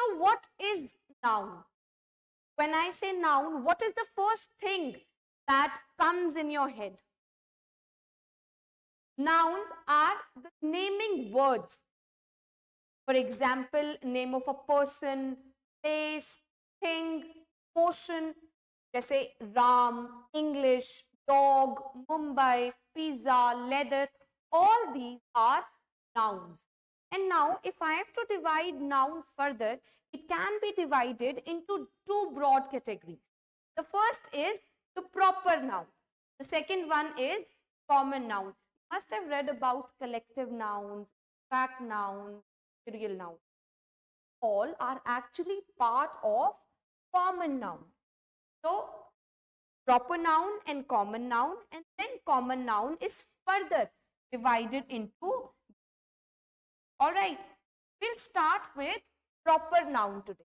So what is noun? When I say noun, what is the first thing that comes in your head? Nouns are the naming words. For example, name of a person, place, thing, motion, जैसे Ram, English, dog, Mumbai, pizza, leather, all these are nouns. And now if I have to divide noun further, it can be divided into two broad categories. The first is the proper noun. The second one is common noun. You must have read about collective nouns, fact nouns, material noun. All are actually part of common noun. So, proper noun and common noun, and then common noun is further divided into. Alright, we'll start with proper noun today.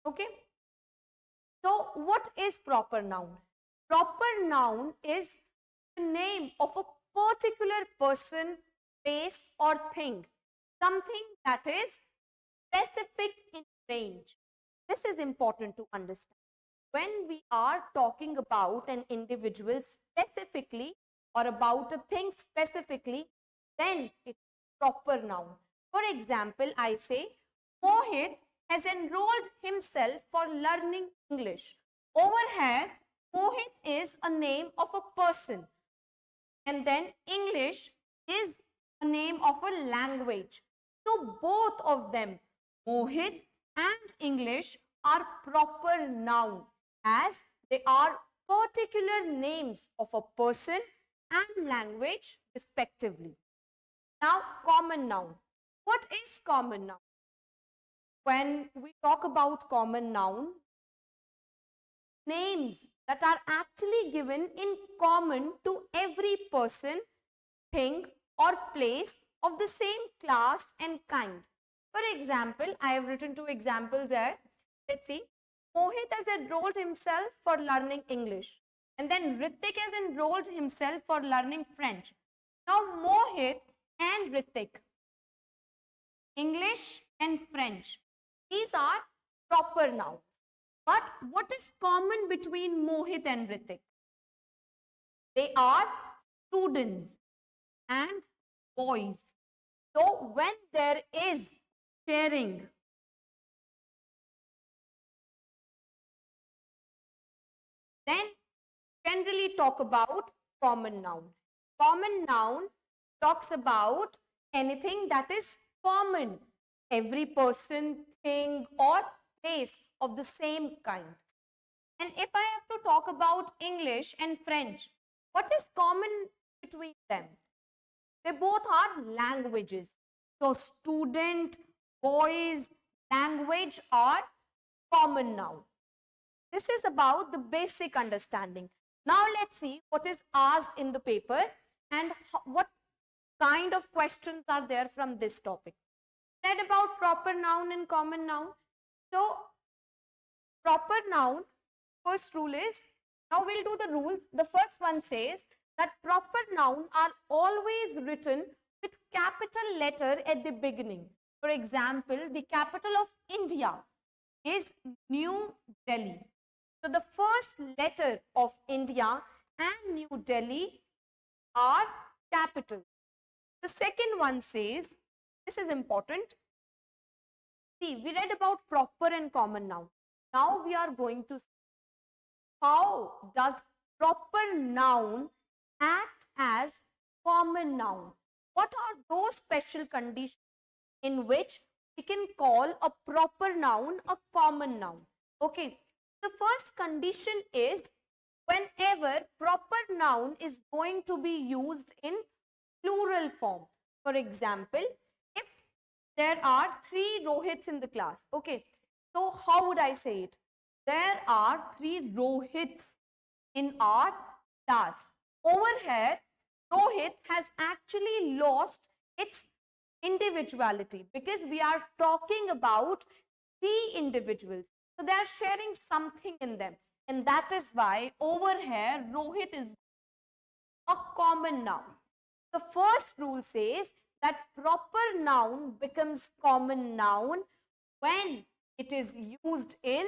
Okay. So, what is proper noun? Proper noun is the name of a particular person, place, or thing. Something that is specific in range. This is important to understand. When we are talking about an individual specifically or about a thing specifically, then it's proper noun. For example, I say, Mohit has enrolled himself for learning English. Over here, Mohit is a name of a person. And then English is a name of a language. So both of them, Mohit and English, are proper noun as they are particular names of a person and language respectively. Now, common noun. What is common noun? When we talk about common noun, names that are actually given in common to every person, thing, or place of the same class and kind. For example, I have written two examples there. Let's see. Mohit has enrolled himself for learning English. And then Ritik has enrolled himself for learning French. Now, Mohit and Ritik, English and French, these are proper nouns. But what is common between Mohit and Ritik? They are students and boys. So, when there is sharing, then generally talk about common noun. Common noun talks about anything that is common. Every person, thing, or place of the same kind. And if I have to talk about English and French, what is common between them? They both are languages. So, student, boys, language are common noun. This is about the basic understanding. Now, let's see what is asked in the paper and what kind of questions are there from this topic. Read about proper noun and common noun. So, proper noun, first rule is, now we'll do the rules. The first one says that proper noun are always written with capital letter at the beginning. For example, the capital of India is New Delhi. So, the first letter of India and New Delhi are capital. The second one says, this is important. See, we read about proper and common noun. Now we are going to see how does proper noun act as common noun. What are those special conditions in which we can call a proper noun a common noun? Okay, the first condition is whenever proper noun is going to be used in plural form. For example, if there are 3 Rohits in the class, okay, so how would I say it? There are 3 Rohits in our class. Over here, Rohit has actually lost its individuality because we are talking about 3 individuals. So they are sharing something in them. And that is why over here, Rohit is a common noun. The first rule says that proper noun becomes common noun when it is used in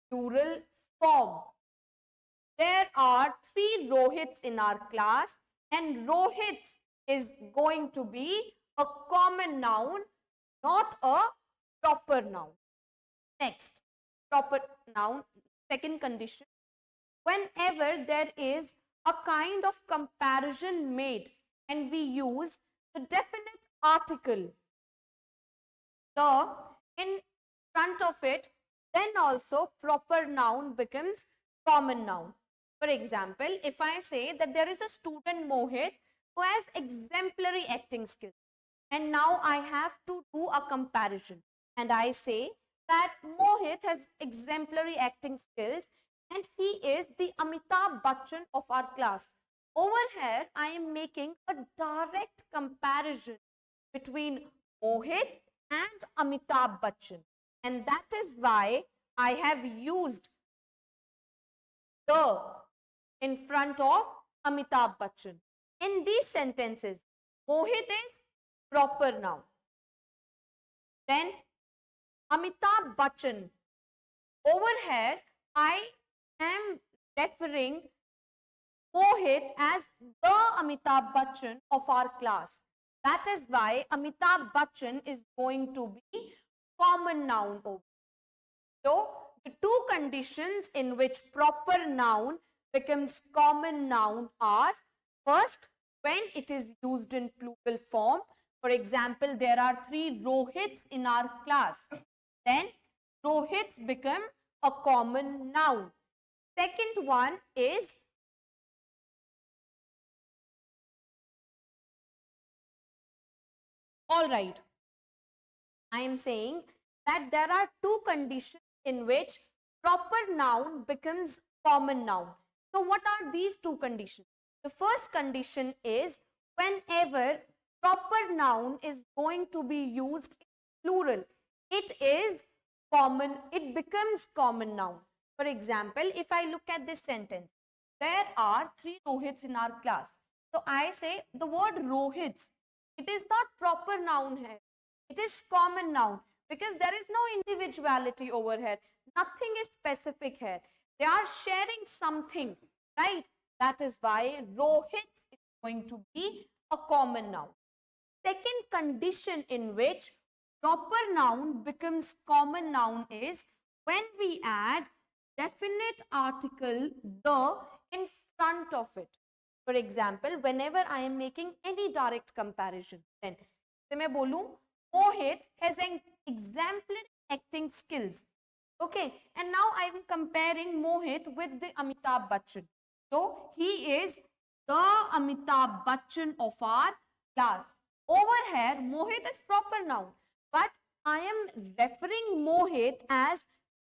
plural form. There are 3 Rohits in our class, and Rohits is going to be a common noun, not a proper noun. Next, proper noun, second condition. Whenever there is a kind of comparison made and we use the definite article the in front of it, then also proper noun becomes common noun. For example, if I say that there is a student Mohit who has exemplary acting skills, and now I have to do a comparison, and I say that Mohit has exemplary acting skills and he is the Amitabh Bachchan of our class. Over here, I am making a direct comparison between Mohit and Amitabh Bachchan, and that is why I have used the in front of Amitabh Bachchan. In these sentences, Mohit is proper noun. Then Amitabh Bachchan. Over here, I am referring Mohit as the Amitabh Bachchan of our class. That is why Amitabh Bachchan is going to be common noun over. So, the 2 conditions in which proper noun becomes common noun are, first, when it is used in plural form. For example, there are 3 Rohits in our class. Then Rohits become a common noun. Second one is all right. I am saying that there are 2 conditions in which proper noun becomes common noun. So what are these 2 conditions? The first condition is whenever proper noun is going to be used in plural, it is common, it becomes common noun. For example, if I look at this sentence, there are 3 Rohits in our class. So I say the word Rohits, it is not proper noun here. It is common noun because there is no individuality over here. Nothing is specific here. They are sharing something, right? That is why Rohits is going to be a common noun. Second condition in which proper noun becomes common noun is when we add definite article the in front of it. For example, whenever I am making any direct comparison, then मैं बोलूं Mohit has an exemplary acting skills. Okay, and now I am comparing Mohit with the Amitabh Bachchan. So he is the Amitabh Bachchan of our class. Over here, Mohit is proper noun, but I am referring Mohit as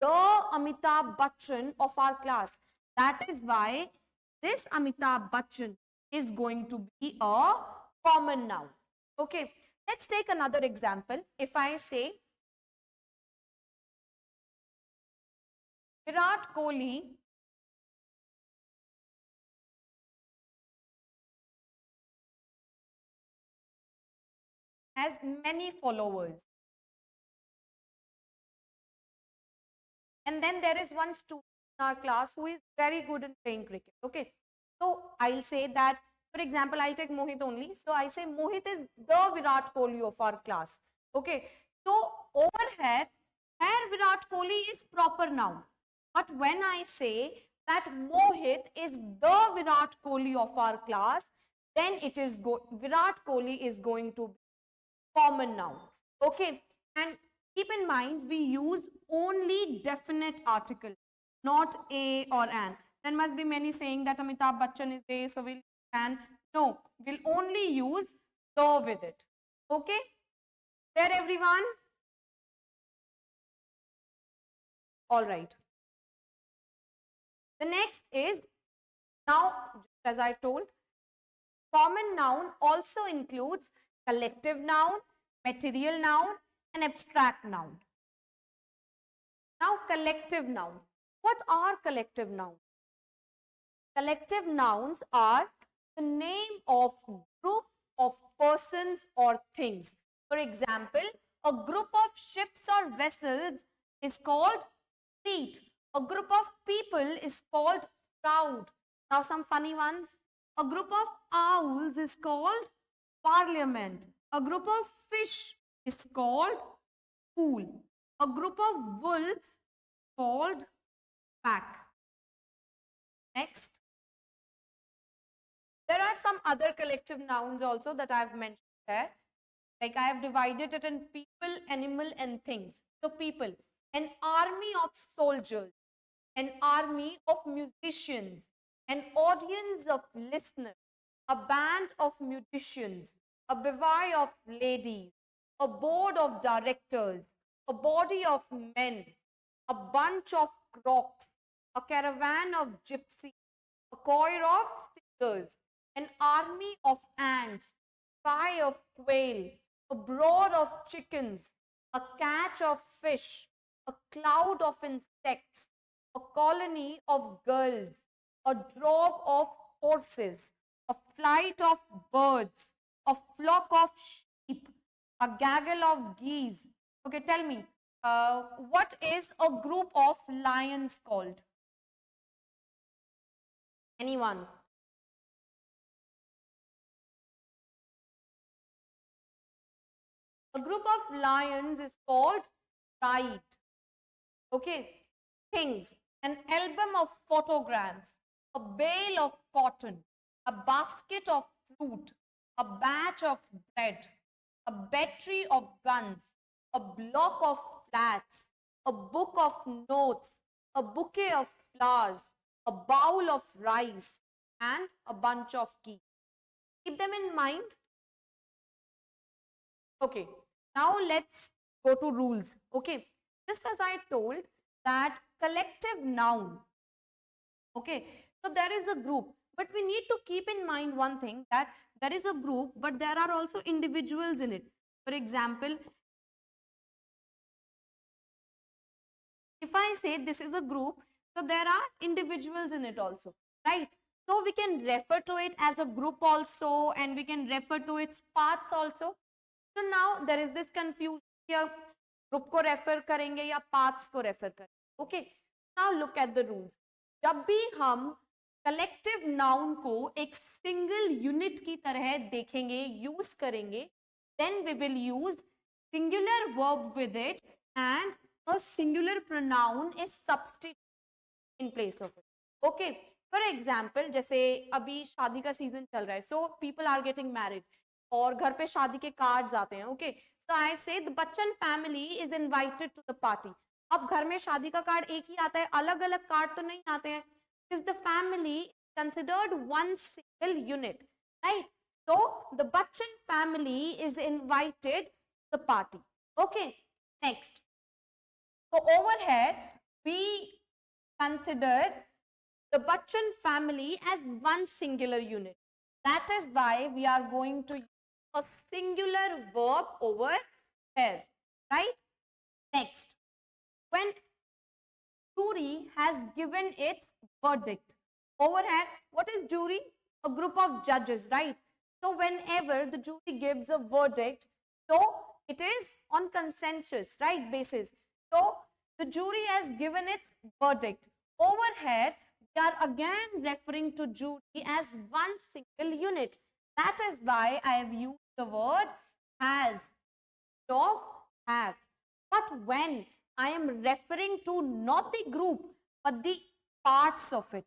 the Amitabh Bachchan of our class. That is why this Amitabh Bachchan is going to be a common noun. Okay, let's take another example. If I say Virat Kohli has many followers. And then there is one student in our class who is very good in playing cricket. Okay. So I'll say that, for example, I'll take Mohit only. So I say Mohit is the Virat Kohli of our class. Okay. So over here Virat Kohli is proper noun. But when I say that Mohit is the Virat Kohli of our class, then it is Virat Kohli is going to be common noun. Okay. And keep in mind, we use only definite article, not a or an. There must be many saying that Amitabh Bachchan is a, so we'll an. No, we'll only use the with it. Okay? There, everyone? All right. The next is, now, as I told, common noun also includes collective noun, material noun, and abstract noun. Now, collective noun. What are collective nouns? Collective nouns are the name of group of persons or things. For example, a group of ships or vessels is called fleet. A group of people is called crowd. Now some funny ones. A group of owls is called parliament. A group of fish is called pool. A group of wolves called pack. Next. There are some other collective nouns also that I have mentioned there. Like I have divided it in people, animal and things. So people, an army of soldiers, an army of musicians, an audience of listeners, a band of musicians, a bevy of ladies, a board of directors, a body of men, a bunch of crocs, a caravan of gypsies, a choir of singers, an army of ants, spy of quail, a brood of chickens, a catch of fish, a cloud of insects, a colony of gulls, a drove of horses, a flight of birds, a flock of sheep, a gaggle of geese. Okay, tell me, what is a group of lions called? Anyone? A group of lions is called pride. Okay, things, an album of photographs, a bale of cotton, a basket of fruit, a batch of bread, a battery of guns, a block of flats, a book of notes, a bouquet of flowers, a bowl of rice, and a bunch of keys. Keep them in mind. Okay, now let's go to rules. Okay, just as I told that collective noun. Okay, so there is a group, but we need to keep in mind one thing, that there is a group, but there are also individuals in it. For example, if I say this is a group, so there are individuals in it also, right? So we can refer to it as a group also, and we can refer to its parts also. So now there is this confusion here, group को refer करेंगे या parts को refer करेंगे. Okay, now look at the rules. जब भी हम collective noun को एक single unit की तरह देखेंगे, use करेंगे, then we will use singular verb with it and a singular pronoun is substituted in place of it. Okay, for example, जैसे अभी शादी का सीजन चल रहा है, so people are getting married और घर पे शादी के कार्ड्स आते हैं. Okay, so I say the Bachchan family is invited to the party. अब घर में शादी का कार्ड एक ही आता है, अलग अलग कार्ड तो नहीं आते हैं. Is the family considered one single unit, right? So the Bachchan family is invited the party. Okay, next. So over here we consider the Bachchan family as one singular unit. That is why we are going to use a singular verb over here, right? Next, when jury has given its verdict, over here, what is jury? A group of judges, right? So whenever the jury gives a verdict, so it is on consensus, right, basis. So the jury has given its verdict. Over here, we are again referring to jury as one single unit. That is why I have used the word has, of, have. But when I am referring to not the group, but the parts of it,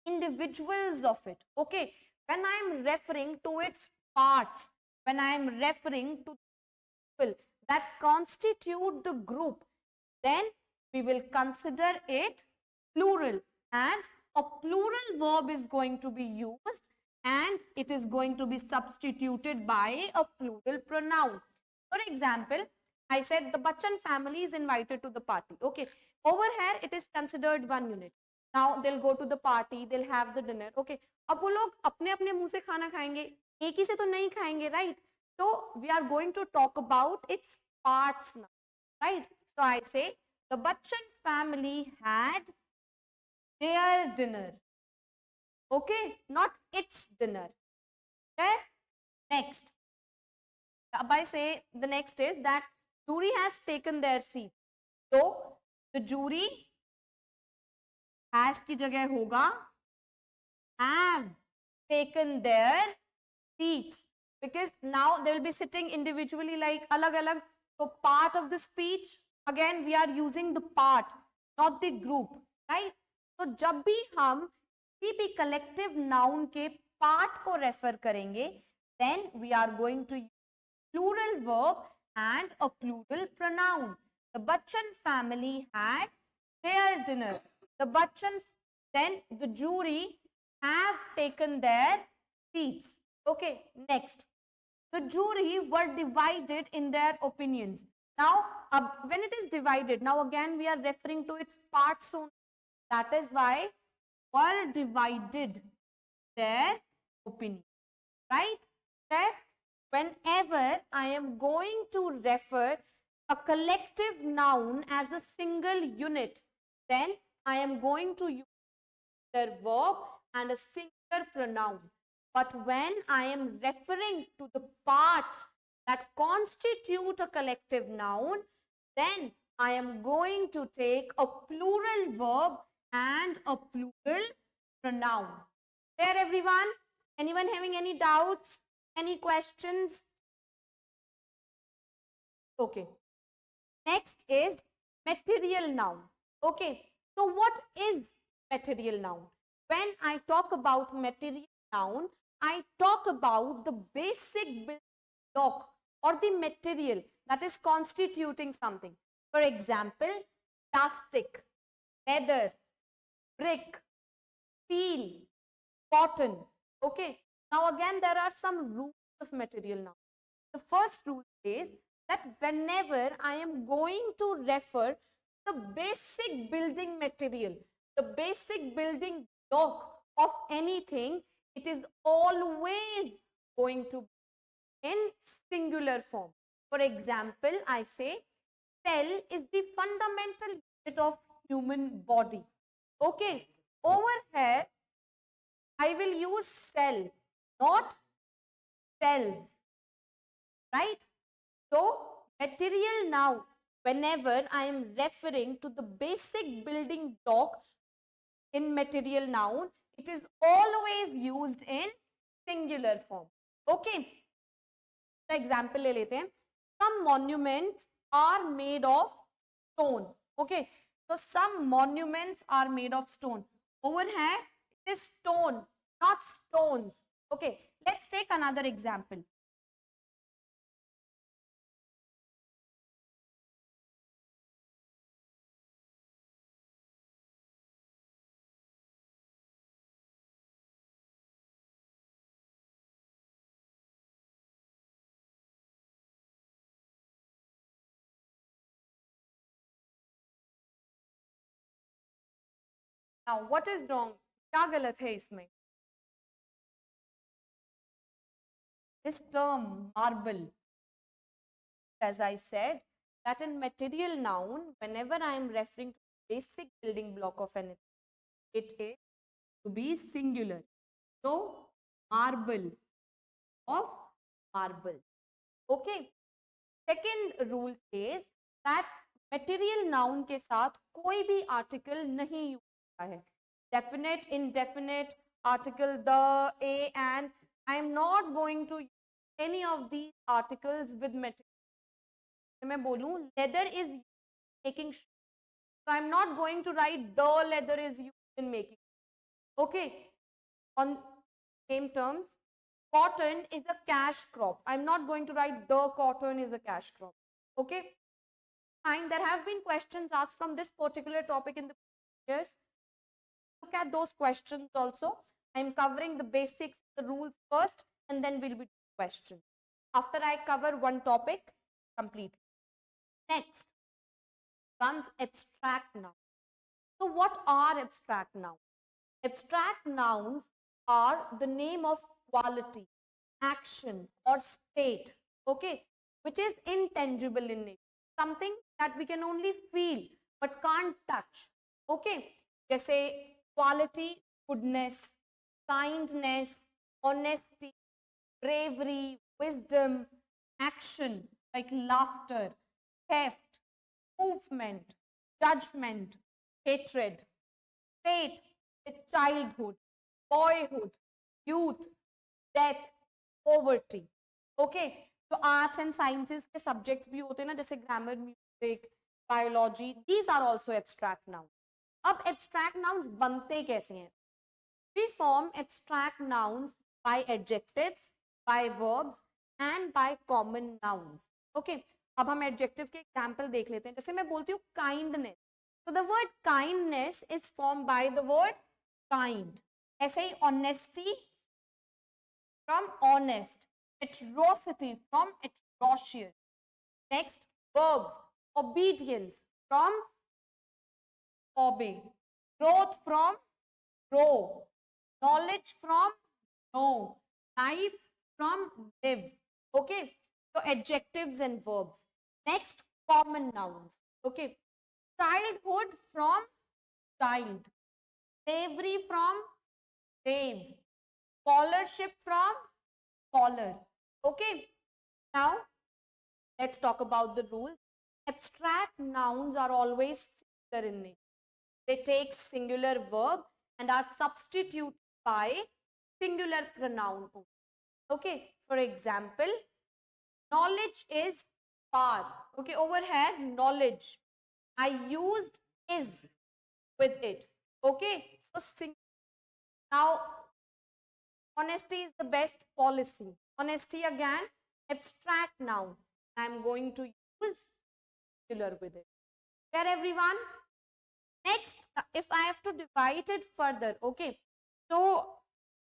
individuals of it, okay, when I am referring to its parts, when I am referring to people that constitute the group, then we will consider it plural, and a plural verb is going to be used and it is going to be substituted by a plural pronoun. For example, I said the Bachchan family is invited to the party. Okay, over here it is considered one unit. Now they'll go to the party, they'll have the dinner. Okay, अब वो लोग अपने अपने मुंह से खाना खाएंगे, एक ही से तो नहीं खाएंगे, right? So we are going to talk about its parts now, right? So I say the Bachchan family had their dinner. Okay, not its dinner. Okay, next. I say the next is that jury has taken their seat. So The jury has की जगह होगा have taken their seats, because now they will be sitting individually like alag alag. So part of the speech, again we are using the part, not the group, right? So जब भी हम किसी भी collective noun के part को refer करेंगे, then we are going to use plural verb and a plural pronoun. The Bachchan family had their dinner. The Bachchan, then the jury have taken their seats. Okay, next. The jury were divided in their opinions. Now, when it is divided, now again we are referring to its parts only. That is why were divided their opinion. Right? Okay? Whenever I am going to refer a collective noun as a single unit, then I am going to use their verb and a singular pronoun. But when I am referring to the parts that constitute a collective noun, then I am going to take a plural verb and a plural pronoun. There, everyone? Anyone having any doubts? Any questions? Okay. Next is material noun. Okay. So what is material noun? When I talk about material noun, I talk about the basic building block or the material that is constituting something. For example, plastic, leather, brick, steel, cotton. Okay. Now again, there are some rules of material noun. The first rule is that whenever I am going to refer the basic building material, the basic building block of anything, it is always going to be in singular form. For example, I say cell is the fundamental unit of human body. Okay. Over here, I will use cell, not cells, right? So, material now, whenever I am referring to the basic building block in material noun, it is always used in singular form. Okay. The example ले लेते हैं. Some monuments are made of stone. Okay. So, some monuments are made of stone. Over here, it is stone, not stones. Okay. Let's take another example. Now, what is wrong? क्या गलत है इसमें? This term marble, as I said, that in material noun, whenever I am referring to basic building block of anything, it is to be singular. So, marble of marble. Okay. Second rule says that material noun के साथ कोई भी article नहीं use होता है. Definite, indefinite, article, the, a, and. I am not going to use any of these articles with material. मैं बोलूं leather is making shoes. So I am not going to write the leather is used in making. Okay. On same terms, cotton is a cash crop. I am not going to write the cotton is a cash crop. Okay. Fine. There have been questions asked from this particular topic in the years. Look at those questions also. I am covering the basics, the rules first, and then we'll be doing questions. After I cover one topic completely. Next comes abstract nouns. So what are abstract nouns? Abstract nouns are the name of quality, action, or state, okay, which is intangible in nature. Something that we can only feel but can't touch. Okay. जैसे quality, goodness, kindness, honesty, bravery, wisdom, action like laughter, theft, movement, judgment, hatred. Fate, childhood, boyhood, youth, death, poverty. Okay, तो arts and sciences के subjects भी होते हैं ना, जैसे grammar, music, biology, these are also abstract noun. अब abstract nouns बनते कैसे हैं? We form abstract nouns by adjectives, by verbs and by common nouns. Okay, अब हम adjective के example देख लेते हैं. जैसे मैं बोलती हूँ kindness, so the word kindness is formed by the word kind. ऐसे ही honesty from honest, atrocity from atrocious. Next, verbs, obedience from obey, growth from grow, knowledge from know, life from live. Okay, so adjectives and verbs. Next, common nouns. Okay, childhood from child, slavery from slave, scholarship from scholar. Okay, now let's talk about the rules. Abstract nouns are always singular in nature. They take singular verb and are substituted by singular pronoun. Okay, for example, knowledge is power. Okay, over here, knowledge. I used is with it. Okay, so now honesty is the best policy. Honesty again, abstract noun. I am going to use singular with it. There, everyone. Next, if I have to divide it further, okay, so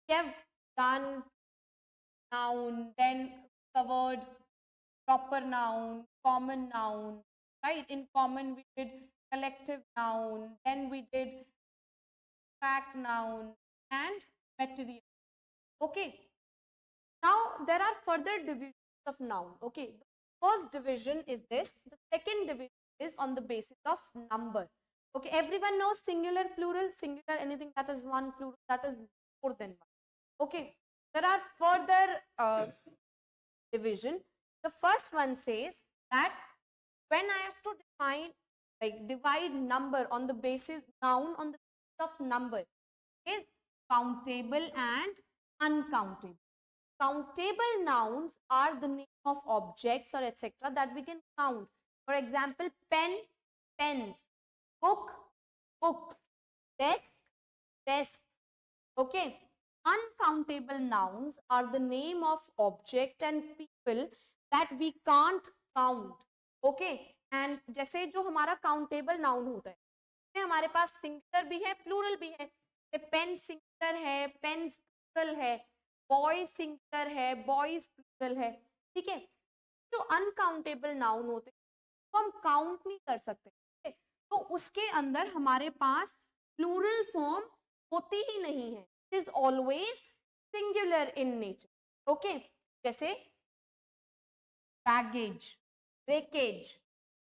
we have done noun, then covered proper noun, common noun, right? In common, we did collective noun, then we did abstract noun and material. Okay, now there are further divisions of noun. Okay, the first division is this, the second division is on the basis of number. Okay, everyone knows singular, plural, singular, anything that is one, plural, that is more than one. Okay, there are further division. The first one says that when I have to define, like divide number on the basis, noun on the basis of number, is countable and uncountable. Countable nouns are the name of objects or etc. that we can count. For example, pen, pens, book, books, desk, desks. Okay, uncountable nouns are the name of object and people that we can't count. Okay, and जैसे जो हमारा countable noun होता है, हमारे पास singular भी है, plural भी है. पेन सिंगुलर है, पेन्स प्लूरल है, बॉय सिंगुलर है, बॉयज प्लूरल है. ठीक है, जो अनकाउंटेबल नाउन होते हैं तो हम काउंट नहीं कर सकते. तो उसके अंदर हमारे पास प्लूरल फॉर्म होती ही नहीं है. It is always singular in nature. Okay, जैसे baggage, breakage,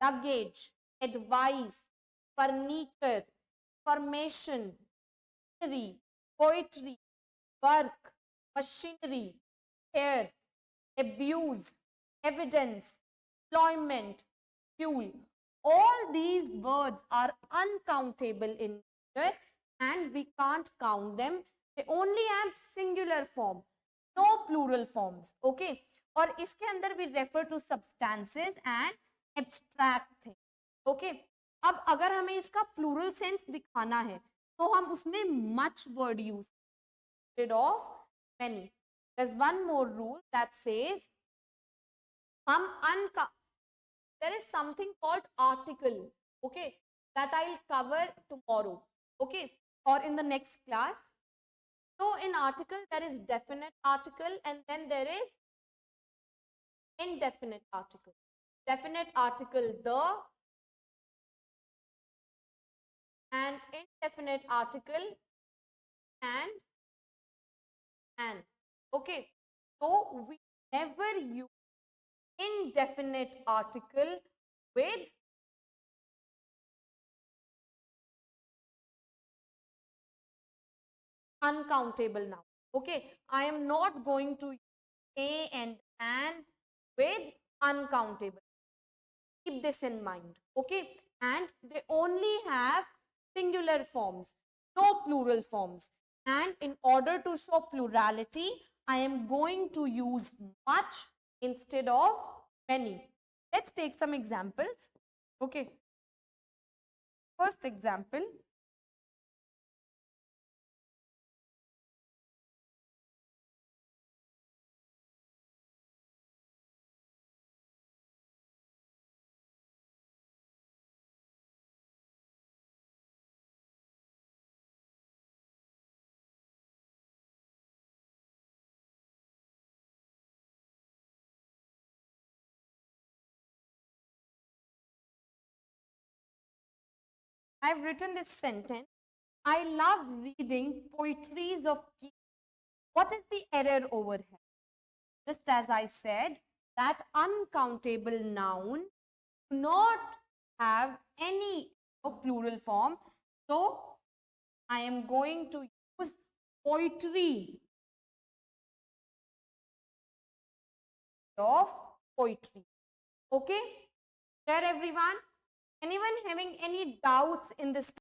luggage, advice, furniture, formation, poetry, work, machinery, hair, abuse, evidence, employment, fuel. All these words are uncountable in nature and we can't count them. They only have singular form, no plural forms. Okay, और इसके अंदर we refer to substances and abstract things. Okay, अब अगर हमें इसका plural sense दिखाना है तो हम उसमें much word use instead of many. There's one more rule that says there is something called article, okay, that I'll cover tomorrow, okay, or in the next class. So in article there is definite article and then there is indefinite article. Definite article the and indefinite article and. Okay, so we never use indefinite article with uncountable noun. Okay, I am not going to use a and an with uncountable. Keep this in mind. Okay, and they only have singular forms, no plural forms. And in order to show plurality, I am going to use much instead of many. Let's take some examples. Okay. First example. I've written this sentence. I love reading poetries of Keats. What is the error over here? Just as I said, that uncountable noun do not have any plural form. So, I am going to use poetry of poetry. Okay? There everyone? Anyone having any doubts in this?